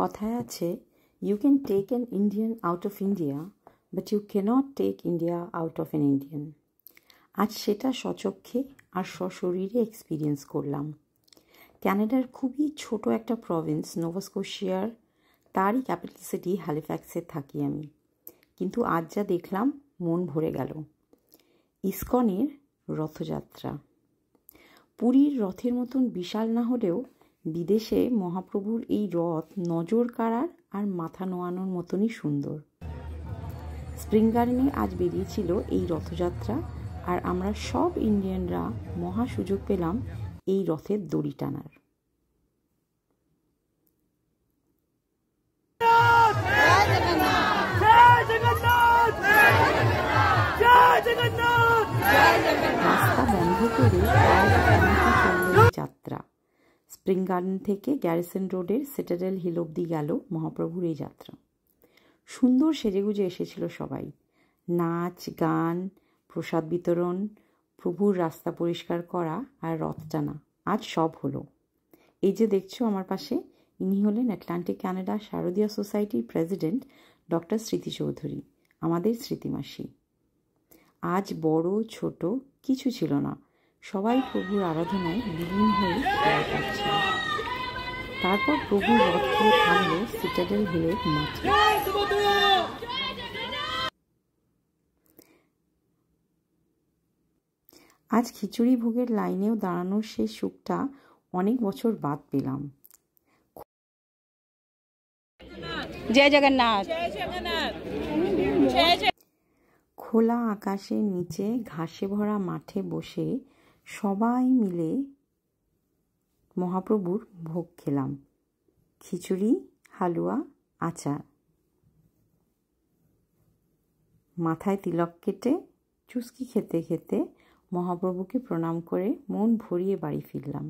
কথায় আছে, you can take an Indian out of India, but you cannot take India out of an Indian. আজ সেটা স্বচক্ষে আর সশরীরে এক্সপিরিয়েন্স করলাম। ক্যানাডার খুবই ছোট একটা প্রভিন্স নোভাস্কোশিয়ার, তারই ক্যাপিটাল সিটি হ্যালিফ্যাক্সে থাকি আমি। কিন্তু আজ যা দেখলাম মন ভরে গেল। ইসকনের রথযাত্রা পুরীর রথের মতন বিশাল না হলেও বিদেশে মহাপ্রভুর এই রথ নজর কাড়ার আর মাথা নোয়ানোর মতনই সুন্দর। স্প্রিং গার্ডেনে আজ বেরিয়েছিল এই রথযাত্রা, আর আমরা সব ইন্ডিয়ানরা মহা সুযোগ পেলাম এই রথের দড়ি টানার। রাস্তা বন্ধ করে যাত্রা স্প্রিং গার্ডেন থেকে গ্যারিসন রোডের সিটাডেল হিল অব্দি গেল মহাপ্রভুর এই যাত্রা। সুন্দর সেজেগুজে এসেছিল সবাই। নাচ, গান, প্রসাদ বিতরণ, প্রভুর রাস্তা পরিষ্কার করা আর রথ টানা, আজ সব হলো। এই যে দেখছো আমার পাশে, ইনি হলেন আটলান্টিক ক্যানাডা শারদীয় সোসাইটির প্রেসিডেন্ট ডক্টর স্মৃতি চৌধুরী, আমাদের স্মৃতিমাসী। আজ বড় ছোট কিছু ছিল না, সবাই প্রভুর আরাধনায় বিলীন হয়ে কাটছিল। তারপর প্রভুর রথ দিয়ে থামল সিটাডেল হিলের মাঠে। আজ খিচুড়ি ভোগের লাইনেও দাঁড়ানোর সেই সুখটা অনেক বছর বাদ পেলাম। জয় জগন্নাথ। খোলা আকাশের নিচে ঘাসে ভরা মাঠে বসে সবাই মিলে মহাপ্রভুর ভোগ খেলাম। খিচুড়ি, হালুয়া, আচার। মাথায় তিলক কেটে চুস্কি খেতে খেতে মহাপ্রভুকে প্রণাম করে মন ভরিয়ে বাড়ি ফিরলাম।